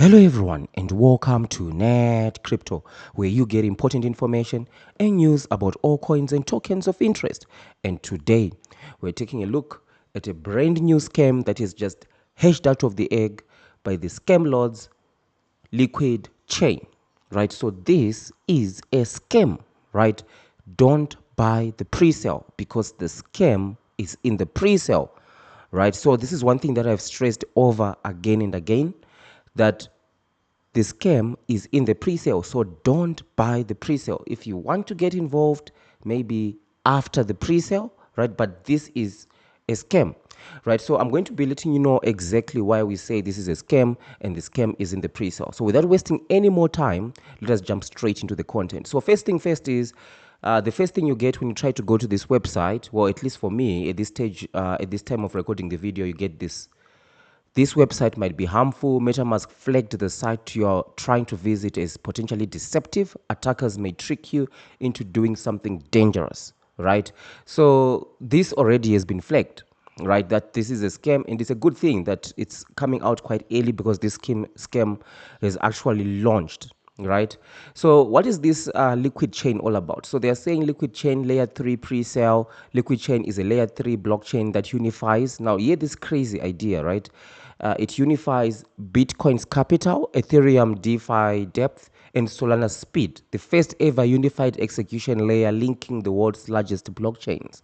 Hello everyone and welcome to NETCRYPTO, where you get important information and news about all coins and tokens of interest. And today we're taking a look at a brand new scam that is just hatched out of the egg by the scam lords Liquidchain, right? So this is a scam, right? Don't buy the pre-sale because the scam is in the pre-sale, right? So this is one thing that I've stressed over again and again, that the scam is in the pre-sale. So don't buy the pre-sale. If you want to get involved, maybe after the pre-sale, right? But this is a scam, right? So I'm going to be letting you know exactly why we say this is a scam and the scam is in the pre-sale. So without wasting any more time, let us jump straight into the content. So first thing first is the first thing you get when you try to go to this website, well, at least for me at this stage, at this time of recording the video, you get this website might be harmful. MetaMask flagged the site you're trying to visit as potentially deceptive. Attackers may trick you into doing something dangerous, right? So this already has been flagged, right? That this is a scam, and it's a good thing that it's coming out quite early because this scam is actually launched. Right. So what is this Liquidchain all about? So they are saying Liquidchain layer 3 pre-sale. Liquidchain is a layer 3 blockchain that unifies. Now, yeah, this crazy idea, right? It unifies Bitcoin's capital, Ethereum DeFi depth, and Solana's speed, the first ever unified execution layer linking the world's largest blockchains.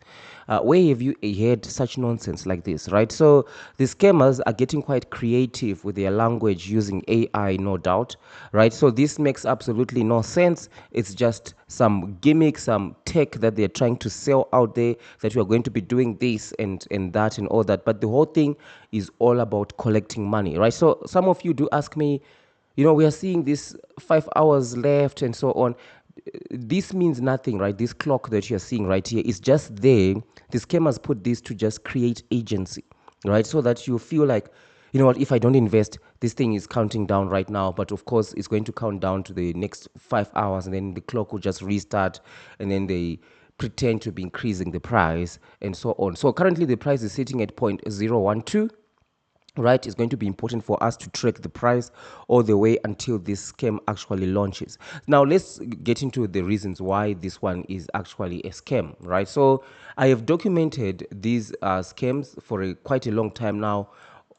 Where have you heard such nonsense like this, right? So the scammers are getting quite creative with their language using AI, no doubt, right? So this makes absolutely no sense. It's just some gimmick, some tech that they're trying to sell out there, that we are going to be doing this and that and all that. But the whole thing is all about collecting money, right? So some of you do ask me, we are seeing this 5 hours left and so on. This means nothing, right? This clock that you're seeing right here is just there. The scammers put this to just create agency, right? So that you feel like, you know what, if I don't invest, this thing is counting down right now. But of course, it's going to count down to the next 5 hours, and then the clock will just restart, and then they pretend to be increasing the price and so on. So currently the price is sitting at 0.012, right? It's going to be important for us to track the price all the way until this scam actually launches. Now let's get into the reasons why this one is actually a scam, right? So I have documented these scams for quite a long time now,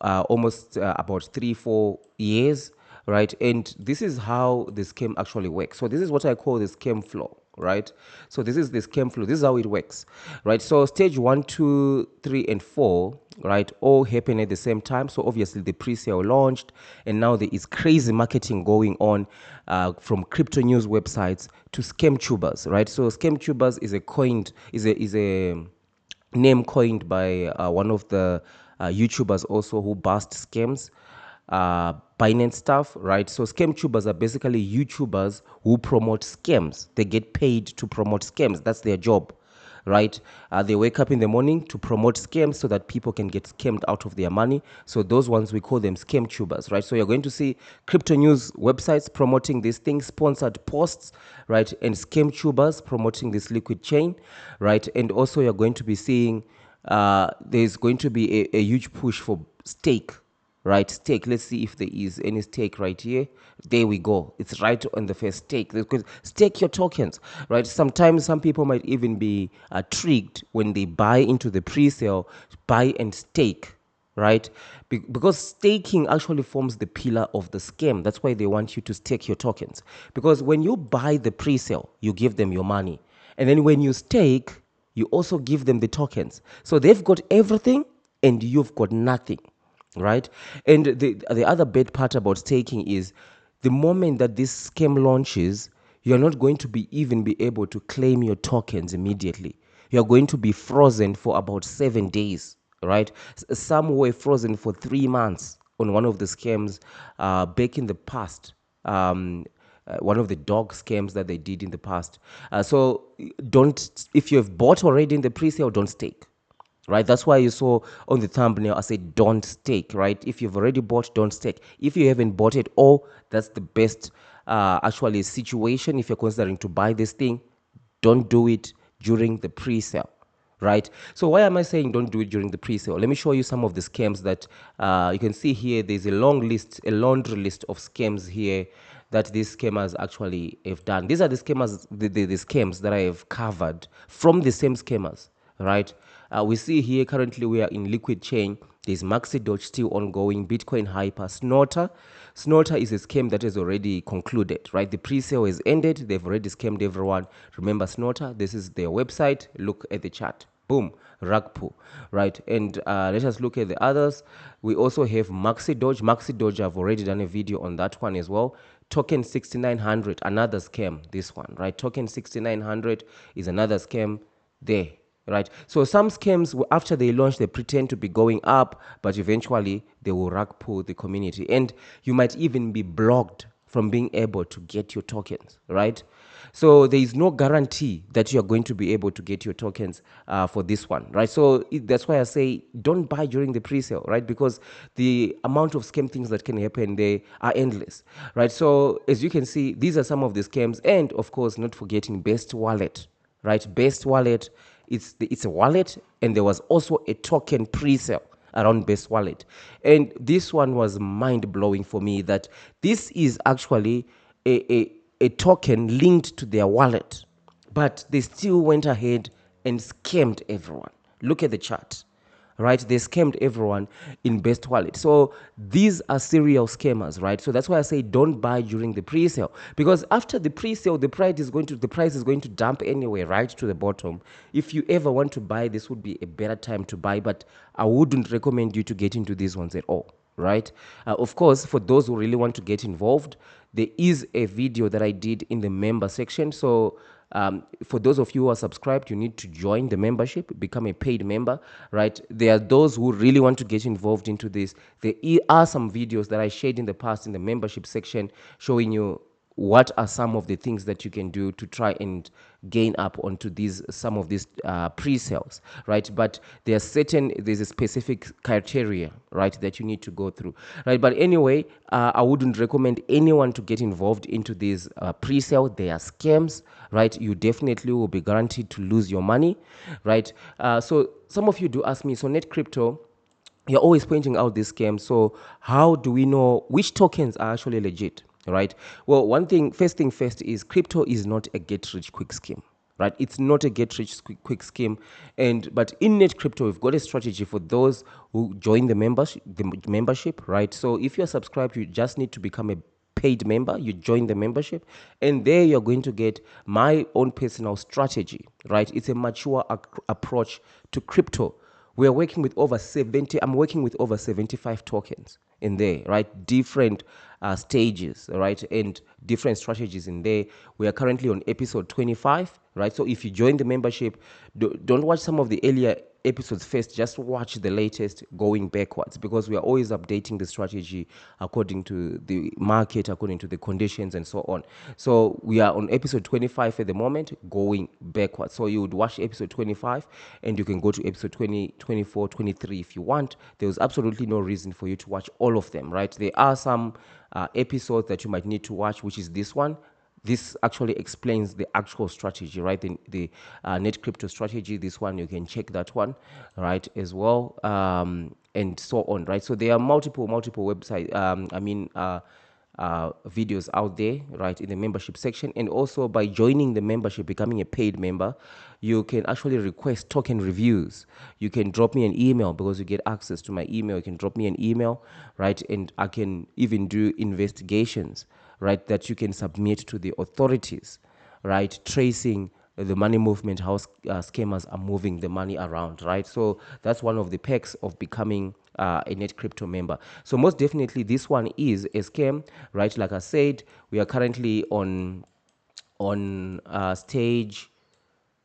almost about 3-4 years, right? And this is how the scam actually works. So this is what I call the scam flow, right? So this is the scam flow. This is how it works, right? So stage 1, 2, 3, and 4, right, all happen at the same time. So obviously the pre-sale launched, and now there is crazy marketing going on from crypto news websites to scam tubers, right? So scam tubers is a name coined by one of the YouTubers also who bust scams, Binance stuff, right? So scam tubers are basically YouTubers who promote scams. They get paid to promote scams. That's their job, right? They wake up in the morning to promote scams so that people can get scammed out of their money. So those ones, we call them scam tubers, right? So you're going to see crypto news websites promoting these things, sponsored posts, right? And scam tubers promoting this Liquidchain, right? And also you're going to be seeing there's going to be a huge push for stake, right? Stake. Let's see if there is any stake right here. There we go. It's right on the first stake. Because stake your tokens, right? Sometimes some people might even be tricked when they buy into the pre-sale, buy and stake, right? Because staking actually forms the pillar of the scam. That's why they want you to stake your tokens. Because when you buy the pre-sale, you give them your money. And then when you stake, you also give them the tokens. So they've got everything and you've got nothing, right? And the other bad part about staking is the moment that this scam launches, you're not going to even be able to claim your tokens immediately. You're going to be frozen for about 7 days, right? Some were frozen for 3 months on one of the scams back in the past. One of the dog scams that they did in the past. So if you have bought already in the pre-sale, don't stake, right? That's why you saw on the thumbnail I said don't stake, right? If you've already bought, don't stake. If you haven't bought it all, that's the best actually situation. If you're considering to buy this thing, don't do it during the pre-sale, right? So why am I saying don't do it during the pre-sale? Let me show you some of the scams that you can see here. There's a laundry list of scams here that these scammers actually have done. These are the scammers, the scams that I have covered from the same scammers, right? We see here currently we are in Liquidchain. There's Maxi Doge still ongoing, Bitcoin Hyper, Snorter. Snorter is a scam that has already concluded, right? The pre-sale has ended. They've already scammed everyone. Remember Snorter? This is their website. Look at the chart. Boom, rug pull, right? And let us look at the others. We also have Maxi Doge. Maxi Doge, I've already done a video on that one as well. Token 6900, another scam, this one, right? Token 6900 is another scam there, right? So some scams, after they launch, they pretend to be going up, but eventually they will rug pull the community. And you might even be blocked from being able to get your tokens, right? So there is no guarantee that you are going to be able to get your tokens for this one, right? So that's why I say don't buy during the pre-sale, right? Because the amount of scam things that can happen, they are endless, right? So as you can see, these are some of the scams. And of course, not forgetting Best Wallet, right? Best Wallet, it's a wallet, and there was also a token pre-sale around Best Wallet. And this one was mind-blowing for me, that this is actually a token linked to their wallet, but they still went ahead and scammed everyone. Look at the chart, right? They scammed everyone in Best Wallet. So these are serial scammers, right? So that's why I say don't buy during the pre-sale, because after the pre-sale, the price is going to dump anyway, right to the bottom. If you ever want to buy, this would be a better time to buy, but I wouldn't recommend you to get into these ones at all, right? Of course, for those who really want to get involved, there is a video that I did in the member section. So for those of you who are subscribed, you need to join the membership, become a paid member, right? There are those who really want to get involved into this. There are some videos that I shared in the past in the membership section showing you what are some of the things that you can do to try and gain up onto some of these pre-sales, right? But there's a specific criteria, right, that you need to go through, right? But anyway, I wouldn't recommend anyone to get involved into these pre-sale. They are scams, right? You definitely will be guaranteed to lose your money, right? So some of you do ask me, so NetCrypto, you're always pointing out this scam. So how do we know which tokens are actually legit, right? Well, first thing first is crypto is not a get rich quick scheme, right? It's not a get rich quick scheme. But in NetCrypto, we've got a strategy for those who join the membership, right? So if you're subscribed, you just need to become a paid member. You join the membership, and there you're going to get my own personal strategy, right? It's a mature approach to crypto. We are working with over 70, I'm working with over 75 tokens in there, right? Different stages, right? And different strategies in there. We are currently on episode 25, right? So if you join the membership, don't watch some of the earlier episodes first, just watch the latest going backwards, because we are always updating the strategy according to the market, according to the conditions, and so on. So we are on episode 25 at the moment, going backwards. So you would watch episode 25 and you can go to episode 20, 24, 23 if you want. There was absolutely no reason for you to watch all of them, right? There are some episodes that you might need to watch, which is this one. This actually explains the actual strategy, right? The NetCrypto strategy. This one, you can check that one, right, as well, and so on, right? So there are multiple websites. Videos out there, right, in the membership section. And also by joining the membership, becoming a paid member, you can actually request token reviews. You can drop me an email, because you get access to my email. You can drop me an email, right, and I can even do investigations, right, that you can submit to the authorities, right, tracing the money movement, how scammers are moving the money around, right? So that's one of the perks of becoming a NetCrypto member. So most definitely this one is a scam, right? Like I said, we are currently on stage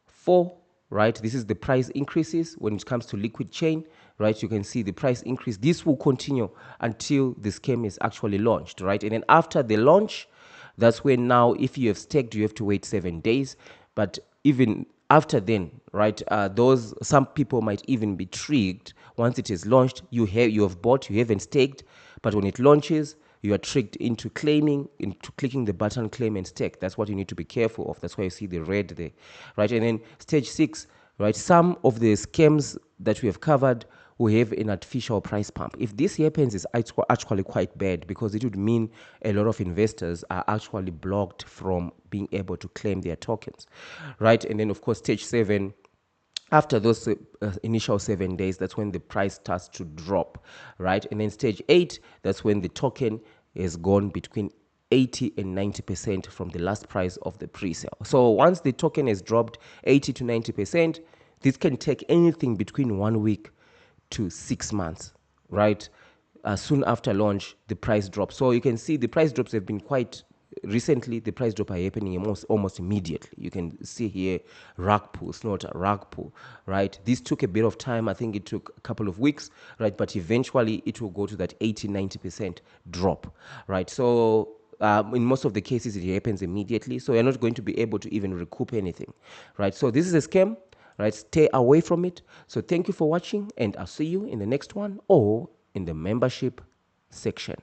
4, right? This is the price increases when it comes to Liquidchain, right? You can see the price increase. This will continue until the scam is actually launched, right? And then after the launch, that's when now, if you have staked, you have to wait 7 days. But even after then, right, some people might even be tricked once it is launched. You have bought, you haven't staked, but when it launches, you are tricked into clicking the button claim and stake. That's what you need to be careful of. That's why you see the red there, right? And then stage 6, right? Some of the scams that we have covered, we have an artificial price pump. If this happens, it's actually quite bad, because it would mean a lot of investors are actually blocked from being able to claim their tokens, right? And then, of course, stage 7, after those initial 7 days, that's when the price starts to drop, right? And then stage 8, that's when the token has gone between 80 and 90% from the last price of the pre-sale. So once the token has dropped 80 to 90%, this can take anything between 1 week to 6 months, right? Soon after launch, the price drops. So you can see the price drops have been quite recently. The price drop are happening almost immediately. You can see here rug pull, snort, rug pull, right? This took a bit of time. I think it took a couple of weeks, right? But eventually it will go to that 80, 90% drop, right? So in most of the cases, it happens immediately. So you're not going to be able to even recoup anything, right? So this is a scam, right? Stay away from it. So thank you for watching, and I'll see you in the next one or in the membership section.